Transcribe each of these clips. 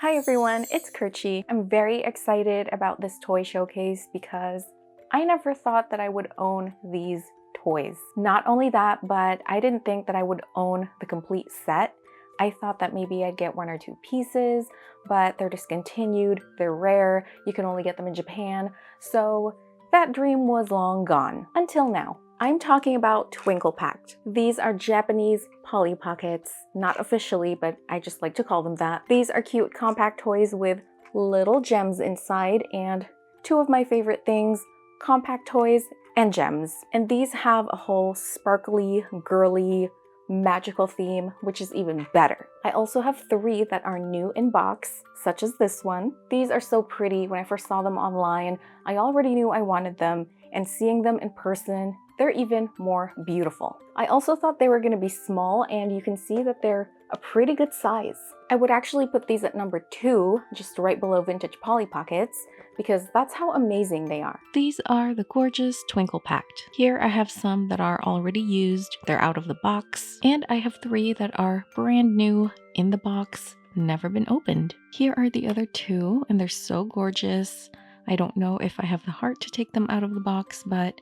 Hi everyone, it's Kerchi. I'm very excited about this toy showcase because I never thought that I would own these toys. Not only that, but I didn't think that I would own the complete set. I thought that maybe I'd get one or two pieces, but they're discontinued, they're rare, you can only get them in Japan, so that dream was long gone. Until now. I'm talking about Twinkle Pact. These are Japanese Polly Pockets, not officially, but I just like to call them that. These are cute compact toys with little gems inside, and two of my favorite things, compact toys and gems. And these have a whole sparkly, girly, magical theme, which is even better. I also have three that are new in box, such as this one. These are so pretty. When I first saw them online, I already knew I wanted them, and seeing them in person, they're even more beautiful. I also thought they were going to be small, and you can see that they're a pretty good size. I would actually put these at number 2, just right below vintage Polly Pockets, because that's how amazing they are. These are the gorgeous Twinkle Pact. Here I have some that are already used, they're out of the box, and I have 3 that are brand new in the box, never been opened. Here are the other 2, and they're so gorgeous. I don't know if I have the heart to take them out of the box, but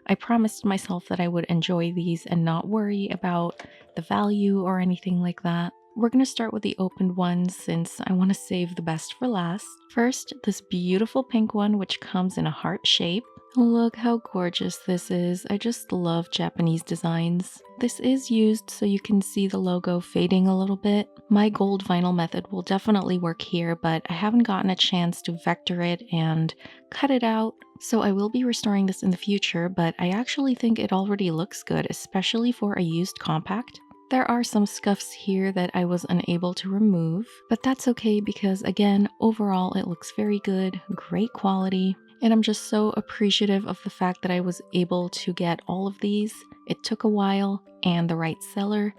I promised myself that I would enjoy these and not worry about the value or anything like that. We're going to start with the opened ones since I want to save the best for last. First, this beautiful pink one which comes in a heart shape. Look how gorgeous this is. I just love Japanese designs. This is used so you can see the logo fading a little bit. My gold vinyl method will definitely work here, but I haven't gotten a chance to vector it and cut it out. So I will be restoring this in the future, but I actually think it already looks good, especially for a used compact. There are some scuffs here that I was unable to remove, but that's okay because again, overall it looks very good, great quality, and I'm just so appreciative of the fact that I was able to get all of these. It took a while and the right seller,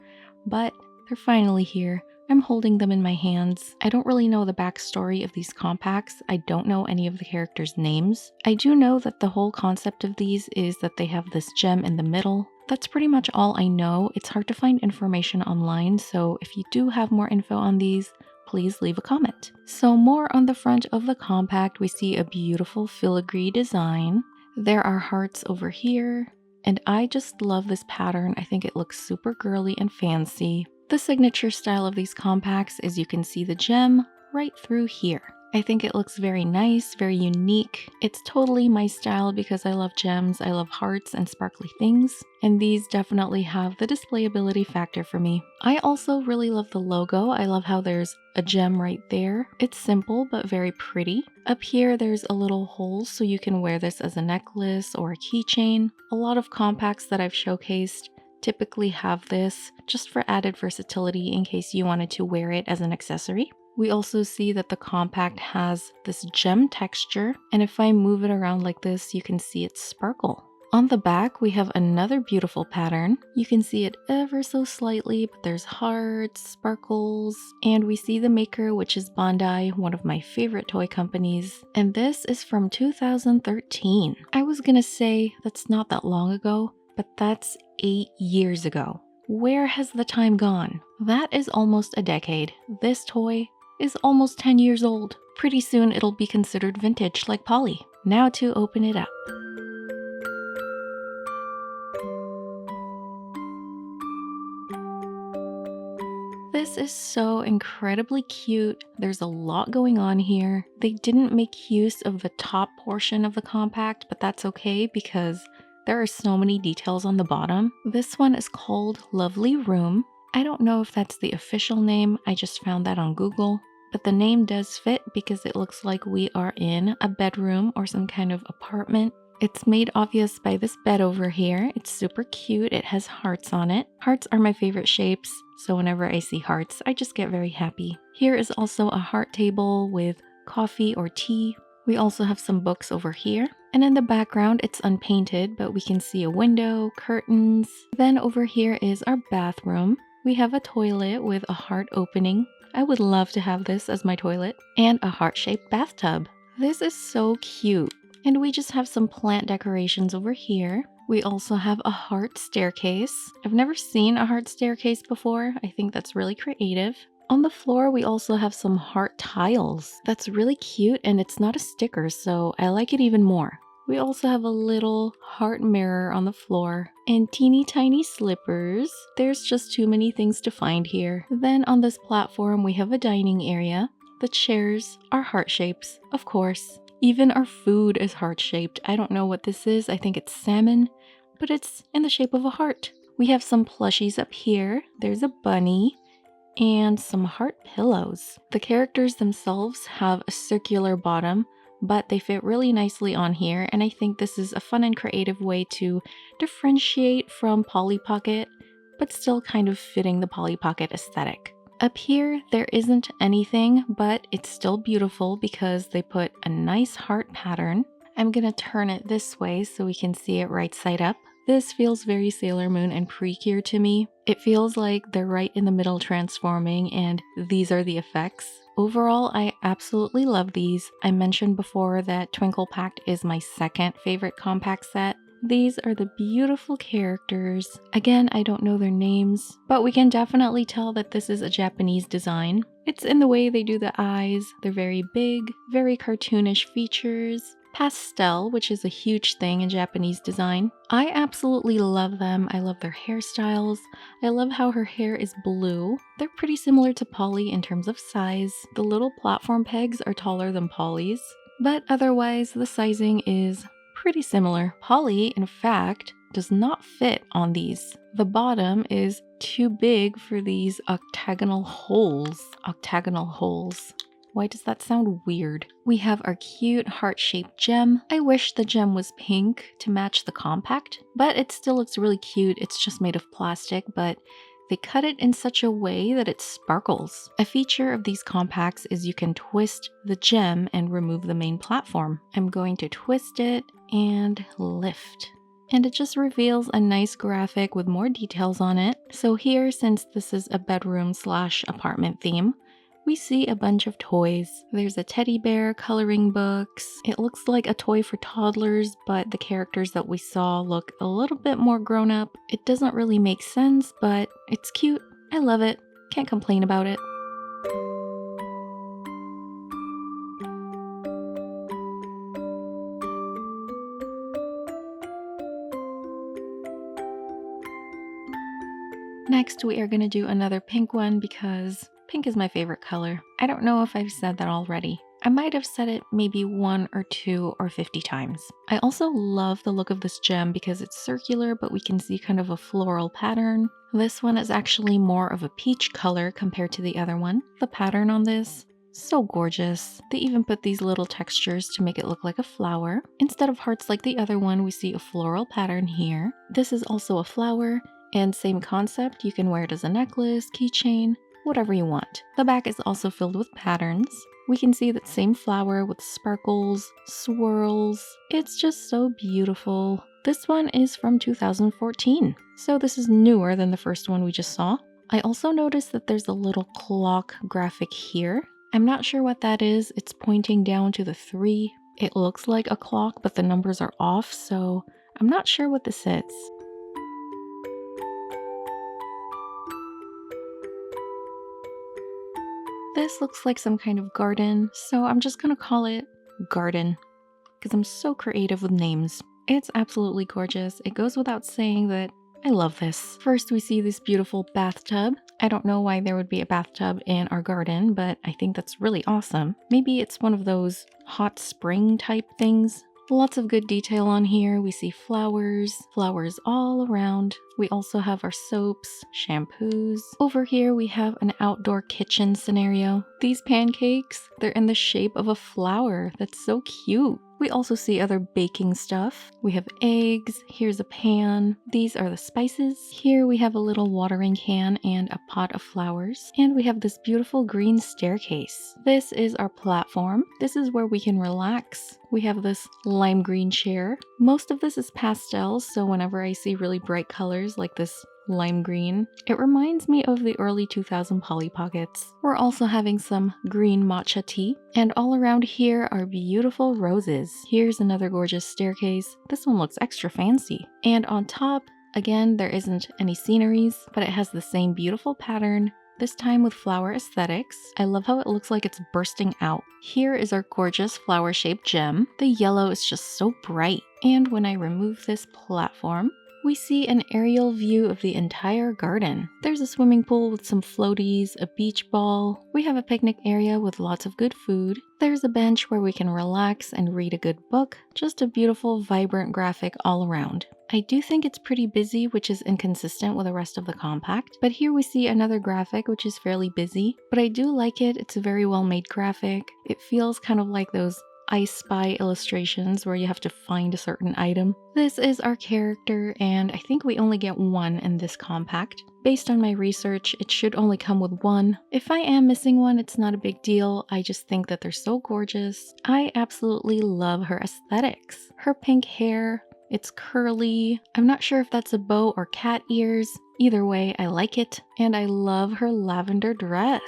but they're finally here. I'm holding them in my hands. I don't really know the backstory of these compacts. I don't know any of the characters' names. I do know that the whole concept of these is that they have this gem in the middle. That's pretty much all I know. It's hard to find information online, so if you do have more info on these, please leave a comment. So more on the front of the compact, we see a beautiful filigree design. There are hearts over here, and I just love this pattern. I think it looks super girly and fancy. The signature style of these compacts is you can see the gem right through here. I think it looks very nice, very unique. It's totally my style because I love gems, I love hearts and sparkly things, and these definitely have the displayability factor for me. I also really love the logo. I love how there's a gem right there. It's simple but very pretty. Up here there's a little hole so you can wear this as a necklace or a keychain. A lot of compacts that I've showcased typically have this just for added versatility in case you wanted to wear it as an accessory. We also see that the compact has this gem texture, and if I move it around like this, you can see it sparkle. On the back, we have another beautiful pattern. You can see it ever so slightly, but there's hearts, sparkles, and we see the maker, which is Bandai, one of my favorite toy companies, and this is from 2013. I was gonna say that's not that long ago, but that's 8 years ago. Where has the time gone? That is almost a decade. This toy is almost 10 years old. Pretty soon it'll be considered vintage like Polly. Now to open it up. This is so incredibly cute. There's a lot going on here. They didn't make use of the top portion of the compact, but that's okay because there are so many details on the bottom. This one is called Lovely Room. I don't know if that's the official name, I just found that on Google, but the name does fit because it looks like we are in a bedroom or some kind of apartment. It's made obvious by this bed over here. It's super cute. It has hearts on it. Hearts are my favorite shapes, so whenever I see hearts, I just get very happy. Here is also a heart table with coffee or tea. We also have some books over here. And in the background, it's unpainted, but we can see a window, curtains. Then over here is our bathroom. We have a toilet with a heart opening. I would love to have this as my toilet. And a heart-shaped bathtub. This is so cute. And we just have some plant decorations over here. We also have a heart staircase. I've never seen a heart staircase before. I think that's really creative. On the floor, we also have some heart tiles. That's really cute and it's not a sticker, so I like it even more. We also have a little heart mirror on the floor and teeny tiny slippers. There's just too many things to find here. Then on this platform, we have a dining area. The chairs are heart shapes, of course. Even our food is heart shaped. I don't know what this is. I think it's salmon, but it's in the shape of a heart. We have some plushies up here. There's a bunny and some heart pillows. The characters themselves have a circular bottom, but they fit really nicely on here, and I think this is a fun and creative way to differentiate from Polly Pocket, but still kind of fitting the Polly Pocket aesthetic. Up here, there isn't anything, but it's still beautiful because they put a nice heart pattern. I'm gonna turn it this way so we can see it right side up. This feels very Sailor Moon and Precure to me. It feels like they're right in the middle transforming, and these are the effects. Overall, I absolutely love these. I mentioned before that Twinkle Pact is my second favorite compact set. These are the beautiful characters. Again, I don't know their names, but we can definitely tell that this is a Japanese design. It's in the way they do the eyes. They're very big, very cartoonish features. Pastel, which is a huge thing in Japanese design. I absolutely love them. I love their hairstyles. I love how her hair is blue. They're pretty similar to Polly in terms of size. The little platform pegs are taller than Polly's, but otherwise the sizing is pretty similar. Polly, in fact, does not fit on these. The bottom is too big for these octagonal holes. Octagonal holes. Why does that sound weird? We have our cute heart-shaped gem. I wish the gem was pink to match the compact, but it still looks really cute. It's just made of plastic, but they cut it in such a way that it sparkles. A feature of these compacts is you can twist the gem and remove the main platform. I'm going to twist it and lift. And it just reveals a nice graphic with more details on it. So here, since this is a bedroom/apartment theme, we see a bunch of toys. There's a teddy bear, coloring books. It looks like a toy for toddlers, but the characters that we saw look a little bit more grown up. It doesn't really make sense, but it's cute. I love it. Can't complain about it. Next, we are going to do another pink one because pink is my favorite color. I don't know if I've said that already. I might have said it maybe 1 or 2 or 50 times. I also love the look of this gem because it's circular, but we can see kind of a floral pattern. This one is actually more of a peach color compared to the other one. The pattern on this, so gorgeous. They even put these little textures to make it look like a flower. Instead of hearts like the other one, we see a floral pattern here. This is also a flower, and same concept. You can wear it as a necklace, keychain, whatever you want. The back is also filled with patterns. We can see that same flower with sparkles, swirls. It's just so beautiful. This one is from 2014, so this is newer than the first one we just saw. I also noticed that there's a little clock graphic here. I'm not sure what that is. It's pointing down to the 3. It looks like a clock, but the numbers are off, so I'm not sure what this is. This looks like some kind of garden, so I'm just gonna call it garden because I'm so creative with names. It's absolutely gorgeous. It goes without saying that I love this. First, we see this beautiful bathtub. I don't know why there would be a bathtub in our garden, but I think that's really awesome. Maybe it's one of those hot spring type things. Lots of good detail on here. We see flowers all around. We also have our soaps, shampoos. Over here we have an outdoor kitchen scenario. These pancakes, they're in the shape of a flower. That's so cute. We also see other baking stuff. We have eggs, here's a pan. These are the spices. Here we have a little watering can and a pot of flowers. And we have this beautiful green staircase. This is our platform. This is where we can relax. We have this lime green chair. Most of this is pastels, so whenever I see really bright colors like this lime green, it reminds me of the early 2000 Polly Pockets. We're also having some green matcha tea, and all around here are beautiful roses. Here's another gorgeous staircase. This one looks extra fancy. And on top, again, there isn't any sceneries, but it has the same beautiful pattern this time with flower aesthetics. I love how it looks like it's bursting out. Here is our gorgeous flower-shaped gem. The yellow is just so bright. And when I remove this platform, we see an aerial view of the entire garden. There's a swimming pool with some floaties, a beach ball. We have a picnic area with lots of good food. There's a bench where we can relax and read a good book. Just a beautiful, vibrant graphic all around. I do think it's pretty busy, which is inconsistent with the rest of the compact, but here we see another graphic which is fairly busy, but I do like it. It's a very well made graphic. It feels kind of like those I Spy illustrations where you have to find a certain item. This is our character, and I think we only get one in this compact. Based on my research, it should only come with one. If I am missing one, it's not a big deal. I just think that they're so gorgeous. I absolutely love her aesthetics. Her pink hair, it's curly. I'm not sure if that's a bow or cat ears. Either way, I like it, and I love her lavender dress.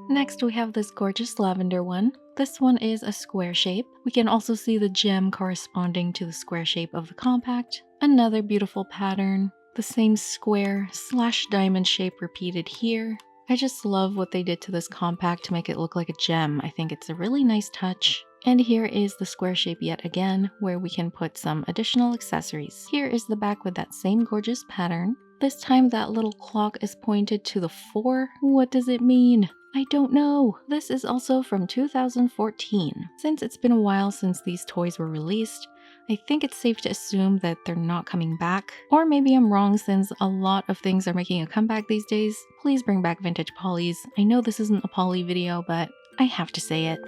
Next, we have this gorgeous lavender one. This one is a square shape. We can also see the gem corresponding to the square shape of the compact. Another beautiful pattern. The same square / diamond shape repeated here. I just love what they did to this compact to make it look like a gem. I think it's a really nice touch. And here is the square shape yet again, where we can put some additional accessories. Here is the back with that same gorgeous pattern. This time that little clock is pointed to the 4. What does it mean? I don't know. This is also from 2014. Since it's been a while since these toys were released, I think it's safe to assume that they're not coming back. Or maybe I'm wrong since a lot of things are making a comeback these days. Please bring back vintage polys. I know this isn't a poly video, but I have to say it.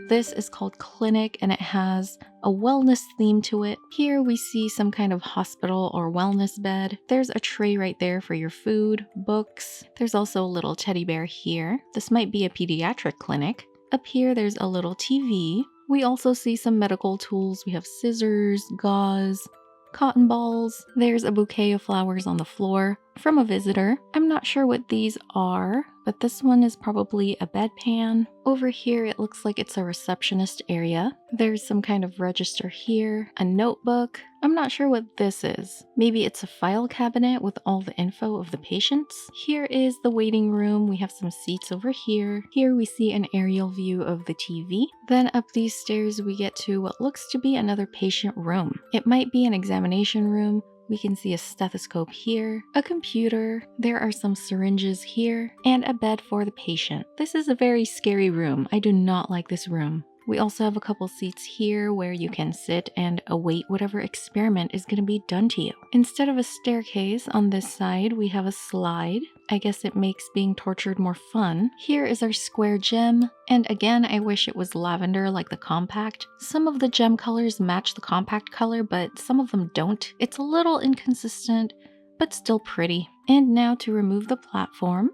This is called Clinic, and it has a wellness theme to it. Here we see some kind of hospital or wellness bed. There's a tray right there for your food, books. There's also a little teddy bear here. This might be a pediatric clinic. Up here there's a little TV. We also see some medical tools. We have scissors, gauze, cotton balls. There's a bouquet of flowers on the floor from a visitor. I'm not sure what these are, but this one is probably a bedpan. Over here it looks like it's a receptionist area. There's some kind of register here, a notebook. I'm not sure what this is. Maybe it's a file cabinet with all the info of the patients. Here is the waiting room. We have some seats over here. Here we see an aerial view of the TV. Then up these stairs we get to what looks to be another patient room. It might be an examination room. We can see a stethoscope here, a computer, there are some syringes here, and a bed for the patient. This is a very scary room. I do not like this room. We also have a couple seats here where you can sit and await whatever experiment is going to be done to you. Instead of a staircase on this side, we have a slide. I guess it makes being tortured more fun. Here is our square gem, and again, I wish it was lavender like the compact. Some of the gem colors match the compact color, but some of them don't. It's a little inconsistent, but still pretty. And now to remove the platform,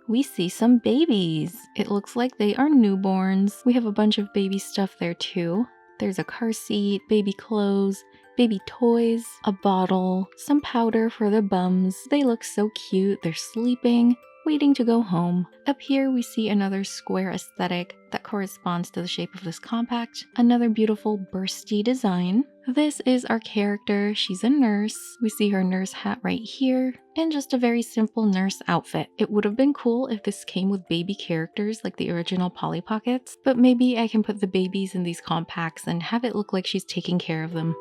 we see some babies. It looks like they are newborns. We have a bunch of baby stuff there too. There's a car seat, baby clothes, baby toys, a bottle, some powder for their bums. They look so cute. They're sleeping, waiting to go home. Up here we see another square aesthetic that corresponds to the shape of this compact. Another beautiful bursty design. This is our character. She's a nurse. We see her nurse hat right here, and just a very simple nurse outfit. It would have been cool if this came with baby characters like the original Polly Pockets, but maybe I can put the babies in these compacts and have it look like she's taking care of them.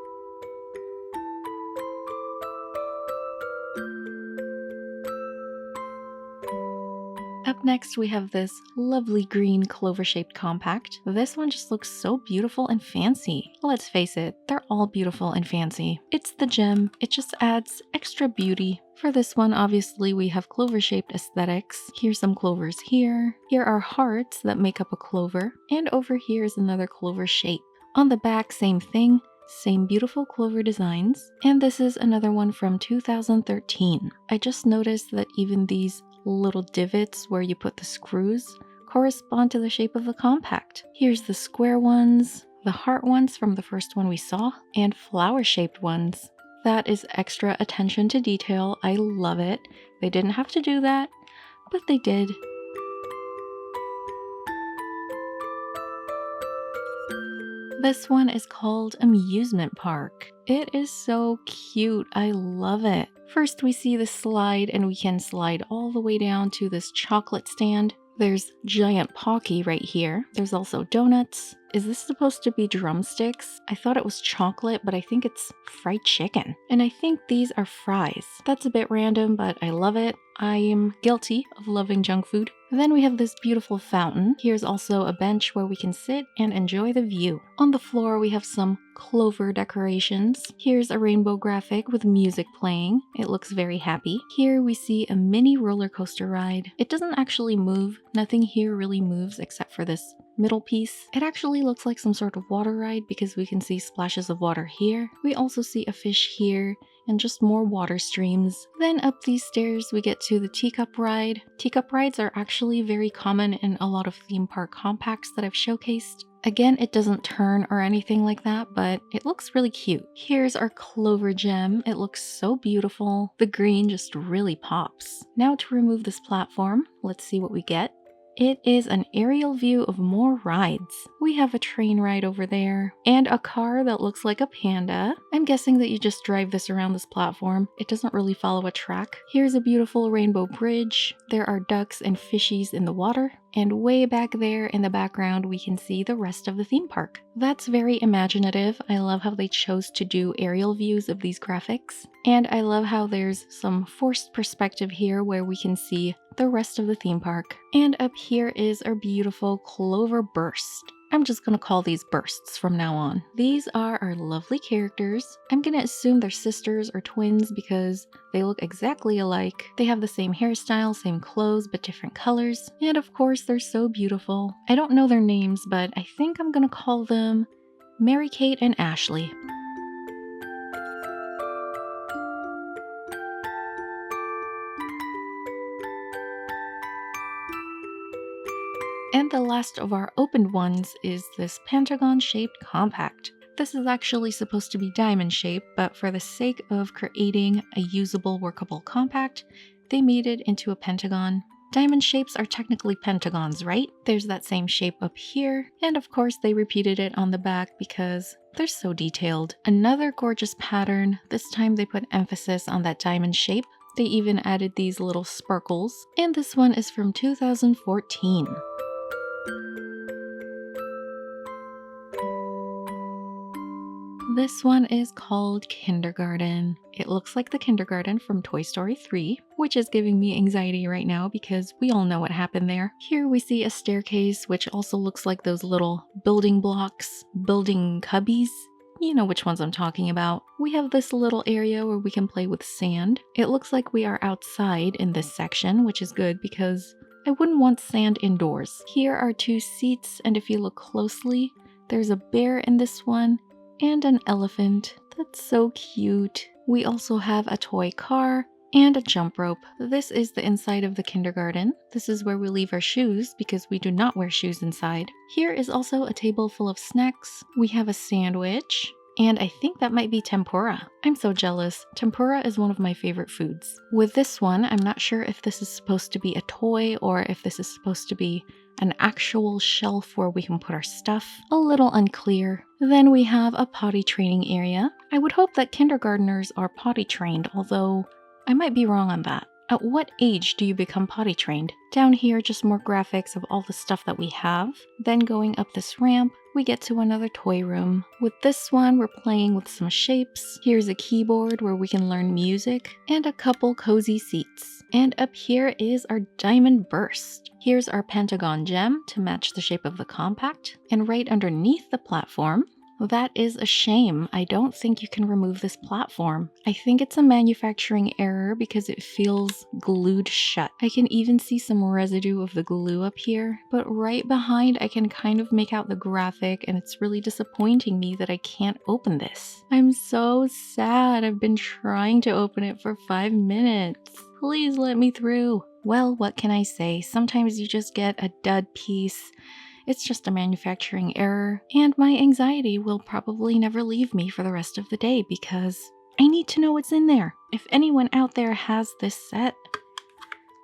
Up next, we have this lovely green clover-shaped compact. This one just looks so beautiful and fancy. Let's face it, they're all beautiful and fancy. It's the gem. It just adds extra beauty. For this one, obviously, we have clover-shaped aesthetics. Here's some clovers here. Here are hearts that make up a clover. And over here is another clover shape. On the back, same thing. Same beautiful clover designs. And this is another one from 2013. I just noticed that even these little divots where you put the screws correspond to the shape of the compact. Here's the square ones, the heart ones from the first one we saw, and flower-shaped ones. That is extra attention to detail. I love it. They didn't have to do that, but they did. This one is called Amusement Park. It is so cute. I love it. First, we see the slide, and we can slide all the way down to this chocolate stand. There's giant Pocky right here. There's also donuts. Is this supposed to be drumsticks? I thought it was chocolate, but I think it's fried chicken. And I think these are fries. That's a bit random, but I love it. I am guilty of loving junk food. And then we have this beautiful fountain. Here's also a bench where we can sit and enjoy the view. On the floor, we have some clover decorations. Here's a rainbow graphic with music playing. It looks very happy. Here we see a mini roller coaster ride. It doesn't actually move. Nothing here really moves except for this middle piece. It actually looks like some sort of water ride because we can see splashes of water here. We also see a fish here and just more water streams. Then up these stairs we get to the teacup ride. Teacup rides are actually very common in a lot of theme park compacts that I've showcased. Again, it doesn't turn or anything like that, but it looks really cute. Here's our clover gem. It looks so beautiful. The green just really pops. Now to remove this platform, let's see what we get. It is an aerial view of more rides. We have a train ride over there and a car that looks like a panda. I'm guessing that you just drive this around this platform. It doesn't really follow a track. Here's a beautiful rainbow bridge. There are ducks and fishies in the water. And way back there in the background, we can see the rest of the theme park. That's very imaginative. I love how they chose to do aerial views of these graphics. And I love how there's some forced perspective here where we can see the rest of the theme park. And up here is our beautiful clover burst. I'm just gonna call these bursts from now on. These are our lovely characters. I'm gonna assume they're sisters or twins because they look exactly alike. They have the same hairstyle, same clothes, but different colors. And of course, they're so beautiful. I don't know their names, but I think I'm gonna call them Mary Kate and Ashley. And the last of our opened ones is this pentagon-shaped compact. This is actually supposed to be diamond-shaped, but for the sake of creating a usable, workable compact, they made it into a pentagon. Diamond shapes are technically pentagons, right? There's that same shape up here, and of course they repeated it on the back because they're so detailed. Another gorgeous pattern. This time they put emphasis on that diamond shape. They even added these little sparkles, and this one is from 2014. This one is called Kindergarten. It looks like the kindergarten from Toy Story 3, which is giving me anxiety right now because we all know what happened there. Here we see a staircase, which also looks like those little building blocks, building cubbies. You know which ones I'm talking about. We have this little area where we can play with sand. It looks like we are outside in this section, which is good because I wouldn't want sand indoors. Here are two seats, and if you look closely, there's a bear in this one and an elephant. That's so cute. We also have a toy car and a jump rope. This is the inside of the kindergarten. This is where we leave our shoes because we do not wear shoes inside. Here is also a table full of snacks. We have a sandwich, and I think that might be tempura. I'm so jealous. Tempura is one of my favorite foods. With this one, I'm not sure if this is supposed to be a toy or if this is supposed to be an actual shelf where we can put our stuff. A little unclear. Then we have a potty training area. I would hope that kindergartners are potty trained, although I might be wrong on that. At what age do you become potty trained? Down here, just more graphics of all the stuff that we have. Then going up this ramp, we get to another toy room. With this one, we're playing with some shapes. Here's a keyboard where we can learn music, and a couple cozy seats. And up here is our diamond burst. Here's our pentagon gem to match the shape of the compact. And right underneath the platform, that is a shame. I don't think you can remove this platform. I think it's a manufacturing error because it feels glued shut. I can even see some residue of the glue up here, but right behind I can kind of make out the graphic, and it's really disappointing me that I can't open this. I'm so sad. I've been trying to open it for 5 minutes. Please let me through. Well, what can I say? Sometimes you just get a dud piece. It's just a manufacturing error, and my anxiety will probably never leave me for the rest of the day because I need to know what's in there. If anyone out there has this set,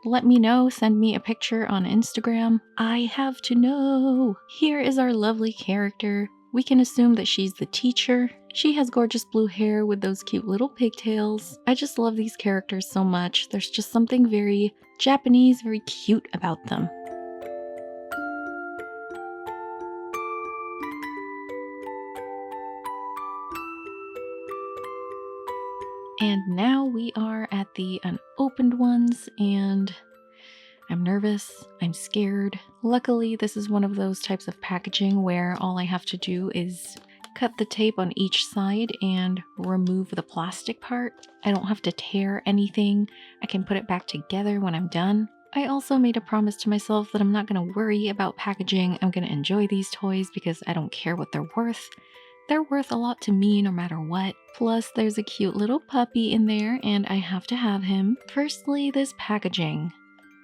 Let me know, send me a picture on Instagram. I have to know. Here is our lovely character. We can assume that she's the teacher. She has gorgeous blue hair with those cute little pigtails. I just love these characters so much. There's just something very Japanese, very cute about them. And now we are at the unopened ones, and I'm nervous, I'm scared. Luckily, this is one of those types of packaging where all I have to do is cut the tape on each side and remove the plastic part. I don't have to tear anything. I can put it back together when I'm done. I also made a promise to myself that I'm not going to worry about packaging. I'm going to enjoy these toys because I don't care what they're worth. They're worth a lot to me no matter what. Plus, there's a cute little puppy in there and I have to have him. Firstly, this packaging.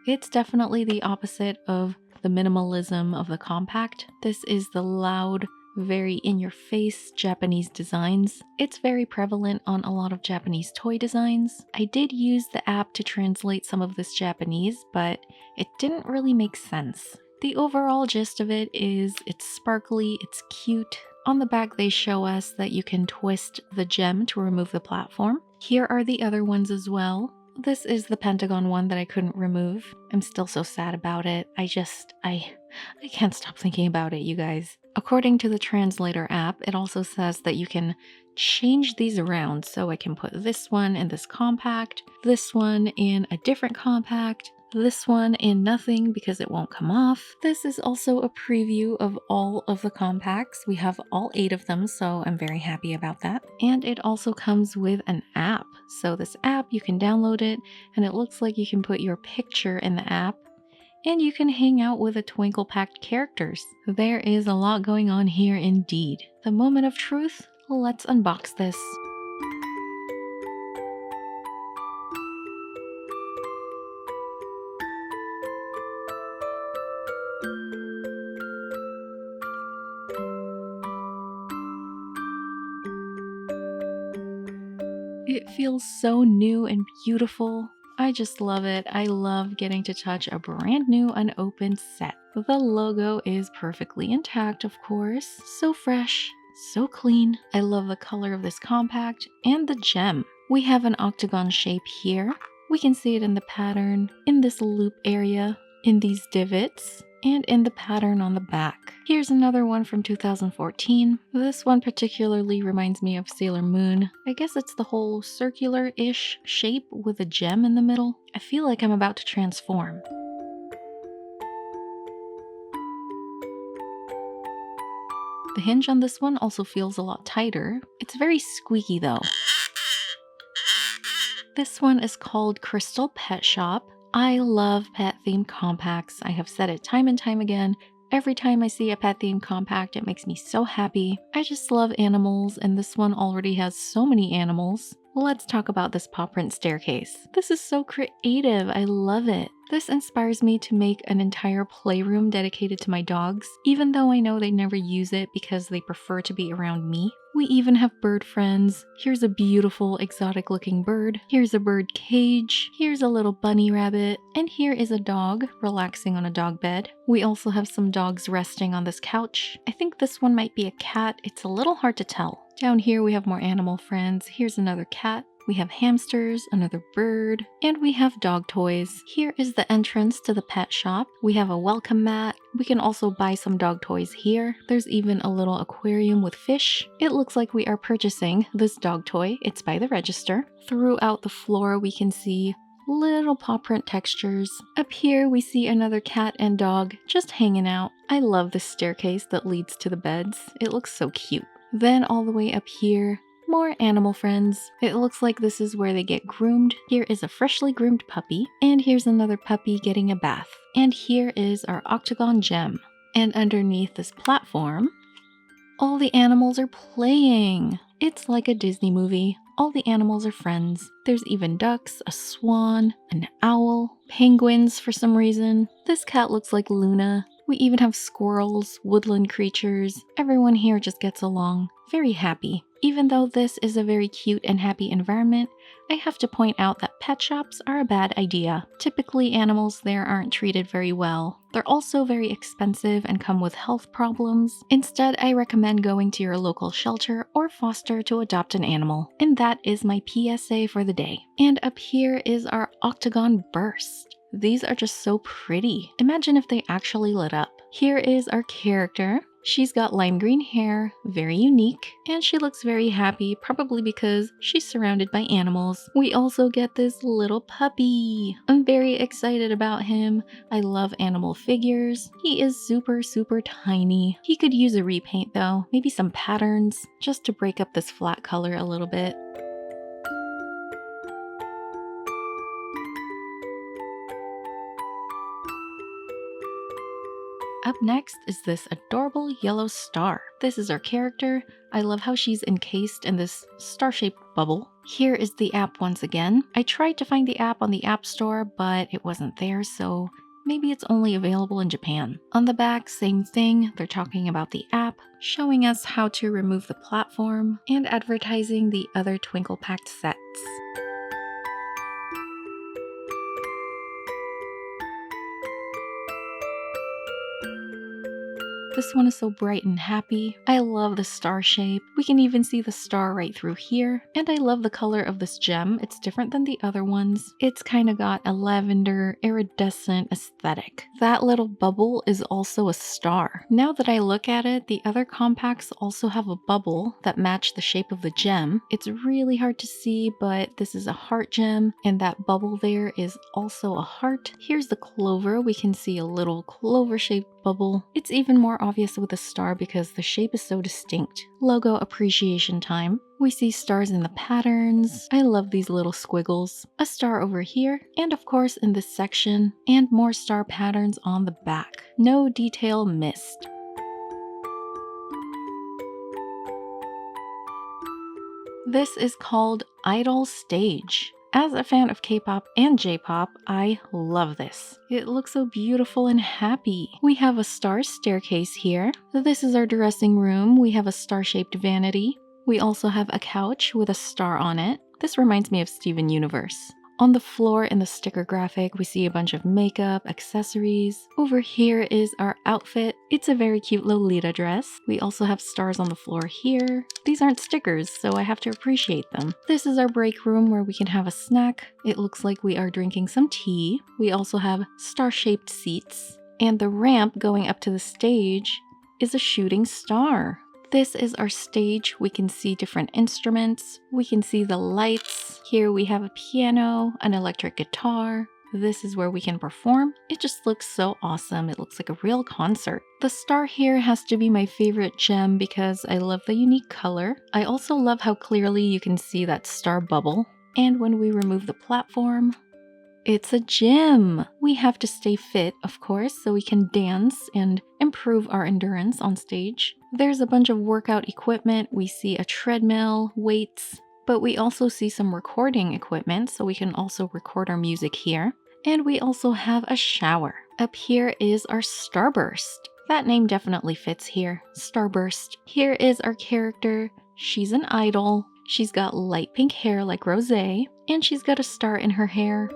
It's definitely the opposite of the minimalism of the compact. This is the loud, very in-your-face Japanese designs. It's very prevalent on a lot of Japanese toy designs. I did use the app to translate some of this Japanese, but it didn't really make sense. The overall gist of it is it's sparkly, it's cute. On the back they show us that you can twist the gem to remove the platform. Here are the other ones as well. This is the Pentagon one that I couldn't remove. I'm still so sad about it. I can't stop thinking about it, you guys. According to the translator app, it also says that you can change these around. So I can put this one in this compact, this one in a different compact, this one in nothing because it won't come off. This is also a preview of all of the compacts. We have all 8 of them, so I'm very happy about that. And it also comes with an app. So this app, you can download it, and it looks like you can put your picture in the app, and you can hang out with the Twinkle Pact characters. There is a lot going on here indeed. The moment of truth, let's unbox this. It feels so new and beautiful. I just love it. I love getting to touch a brand new unopened set. The logo is perfectly intact, of course. So fresh, so clean. I love the color of this compact and the gem. We have an octagon shape here. We can see it in the pattern, in this loop area, in these divots, and in the pattern on the back. Here's another one from 2014. This one particularly reminds me of Sailor Moon. I guess it's the whole circular-ish shape with a gem in the middle. I feel like I'm about to transform. The hinge on this one also feels a lot tighter. It's very squeaky though. This one is called Crystal Pet Shop. I love pet-themed compacts. I have said it time and time again. Every time I see a pet-themed compact, it makes me so happy. I just love animals, and this one already has so many animals. Let's talk about this paw print staircase. This is so creative. I love it. This inspires me to make an entire playroom dedicated to my dogs, even though I know they never use it because they prefer to be around me. We even have bird friends. Here's a beautiful exotic looking bird. Here's a bird cage. Here's a little bunny rabbit. And here is a dog relaxing on a dog bed. We also have some dogs resting on this couch. I think this one might be a cat. It's a little hard to tell. Down here we have more animal friends. Here's another cat. We have hamsters, another bird, and we have dog toys. Here is the entrance to the pet shop. We have a welcome mat. We can also buy some dog toys here. There's even a little aquarium with fish. It looks like we are purchasing this dog toy. It's by the register. Throughout the floor we can see little paw print textures. Up here we see another cat and dog just hanging out. I love this staircase that leads to the beds. It looks so cute. Then all the way up here, more animal friends. It looks like this is where they get groomed. Here is a freshly groomed puppy, and here's another puppy getting a bath. And here is our octagon gem. And underneath this platform, all the animals are playing. It's like a Disney movie. All the animals are friends. There's even ducks, a swan, an owl, penguins for some reason. This cat looks like Luna. We even have squirrels, woodland creatures. Everyone here just gets along. Very happy. Even though this is a very cute and happy environment, I have to point out that pet shops are a bad idea. Typically, animals there aren't treated very well. They're also very expensive and come with health problems. Instead, I recommend going to your local shelter or foster to adopt an animal. And that is my PSA for the day. And up here is our octagon burst. These are just so pretty. Imagine if they actually lit up. Here is our character. She's got lime green hair, very unique, and she looks very happy, probably because she's surrounded by animals. We also get this little puppy. I'm very excited about him. I love animal figures. He is super tiny. He could use a repaint though, maybe some patterns, just to break up this flat color a little bit. Up next is this adorable yellow star. This is our character. I love how she's encased in this star-shaped bubble. Here is the app once again. I tried to find the app on the App Store, but it wasn't there, so maybe it's only available in Japan. On the back, same thing. They're talking about the app, showing us how to remove the platform, and advertising the other Twinkle Pact sets. This one is so bright and happy. I love the star shape. We can even see the star right through here. And I love the color of this gem. It's different than the other ones. It's kind of got a lavender, iridescent aesthetic. That little bubble is also a star. Now that I look at it, the other compacts also have a bubble that match the shape of the gem. It's really hard to see, but this is a heart gem, and that bubble there is also a heart. Here's the clover. We can see a little clover-shaped bubble. It's even more obvious with a star because the shape is so distinct. Logo appreciation time. We see stars in the patterns. I love these little squiggles. A star over here, and of course in this section, and more star patterns on the back. No detail missed. This is called Idol Stage. As a fan of K-pop and J-pop, I love this. It looks so beautiful and happy. We have a star staircase here. This is our dressing room. We have a star-shaped vanity. We also have a couch with a star on it. This reminds me of Steven Universe. On the floor in the sticker graphic, we see a bunch of makeup, accessories. Over here is our outfit. It's a very cute Lolita dress. We also have stars on the floor here. These aren't stickers, so I have to appreciate them. This is our break room where we can have a snack. It looks like we are drinking some tea. We also have star-shaped seats. And the ramp going up to the stage is a shooting star. This is our stage. We can see different instruments. We can see the lights. Here we have a piano, an electric guitar. This is where we can perform. It just looks so awesome. It looks like a real concert. The star here has to be my favorite gem because I love the unique color. I also love how clearly you can see that star bubble. And when we remove the platform, it's a gym! We have to stay fit, of course, so we can dance and improve our endurance on stage. There's a bunch of workout equipment. We see a treadmill, weights, but we also see some recording equipment, so we can also record our music here. And we also have a shower. Up here is our Starburst. That name definitely fits here, Starburst. Here is our character. She's an idol. She's got light pink hair like Rosé, and she's got a star in her hair.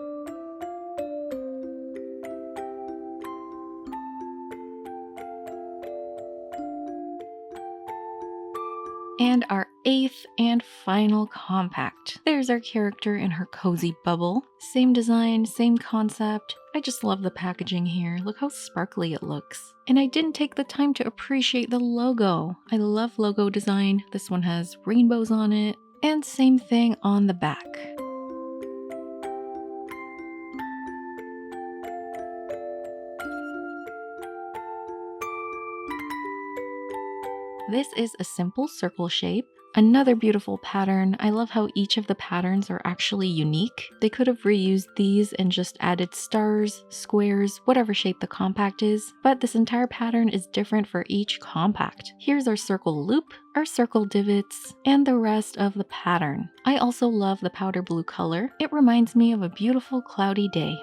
And our 8th and final compact. There's our character in her cozy bubble. Same design, same concept. I just love the packaging here. Look how sparkly it looks. And I didn't take the time to appreciate the logo. I love logo design. This one has rainbows on it. And same thing on the back. This is a simple circle shape. Another beautiful pattern. I love how each of the patterns are actually unique. They could have reused these and just added stars, squares, whatever shape the compact is, but this entire pattern is different for each compact. Here's our circle loop, our circle divots, and the rest of the pattern. I also love the powder blue color. It reminds me of a beautiful cloudy day.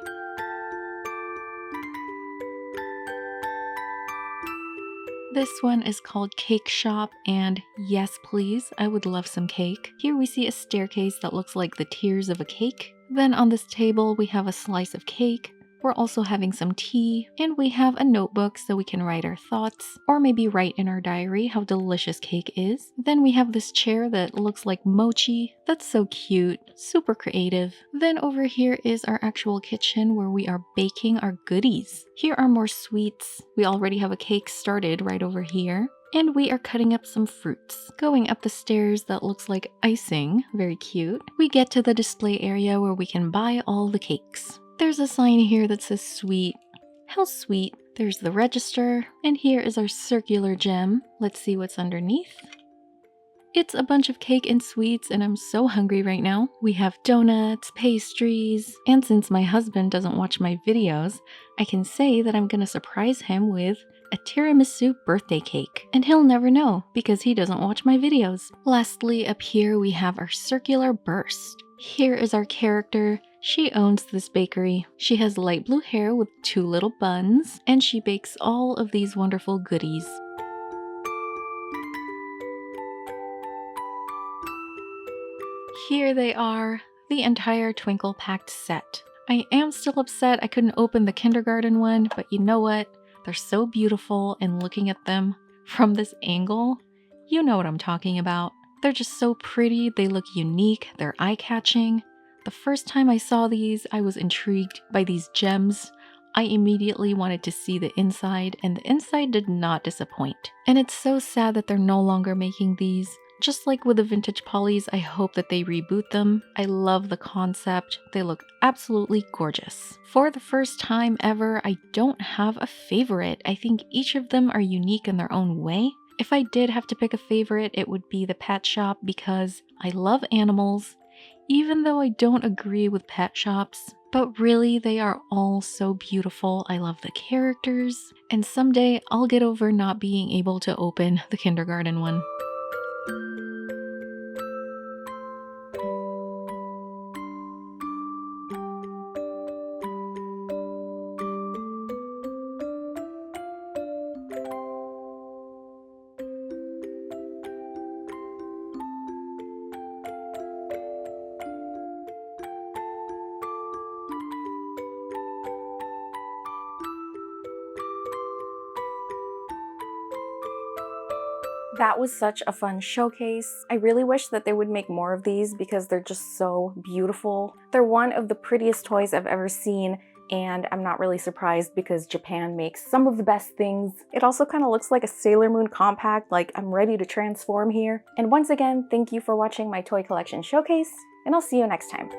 This one is called Cake Shop, and yes please, I would love some cake. Here we see a staircase that looks like the tiers of a cake. Then on this table we have a slice of cake. We're also having some tea, and we have a notebook so we can write our thoughts, or maybe write in our diary how delicious cake is. Then we have this chair that looks like mochi. That's so cute, super creative. Then over here is our actual kitchen where we are baking our goodies. Here are more sweets. We already have a cake started right over here. And we are cutting up some fruits. Going up the stairs that looks like icing, very cute. We get to the display area where we can buy all the cakes. There's a sign here that says sweet. How sweet. There's the register, and here is our circular gem. Let's see what's underneath. It's a bunch of cake and sweets, and I'm so hungry right now. We have donuts, pastries, and since my husband doesn't watch my videos, I can say that I'm gonna surprise him with a tiramisu birthday cake. And he'll never know because he doesn't watch my videos. Lastly, up here we have our circular burst. Here is our character. She owns this bakery. She has light blue hair with 2 little buns, and she bakes all of these wonderful goodies. Here they are, the entire Twinkle Pact set. I am still upset I couldn't open the kindergarten one, but you know what? They're so beautiful, and looking at them from this angle, you know what I'm talking about. They're just so pretty, they look unique, they're eye-catching. The first time I saw these, I was intrigued by these gems. I immediately wanted to see the inside, and the inside did not disappoint. And it's so sad that they're no longer making these. Just like with the vintage polys, I hope that they reboot them. I love the concept. They look absolutely gorgeous. For the first time ever, I don't have a favorite. I think each of them are unique in their own way. If I did have to pick a favorite, it would be the pet shop because I love animals, even though I don't agree with pet shops. But really, they are all so beautiful. I love the characters, and someday I'll get over not being able to open the kindergarten one. That was such a fun showcase. I really wish that they would make more of these because they're just so beautiful. They're one of the prettiest toys I've ever seen, and I'm not really surprised because Japan makes some of the best things. It also kind of looks like a Sailor Moon compact, like I'm ready to transform here. And once again, thank you for watching my toy collection showcase, and I'll see you next time.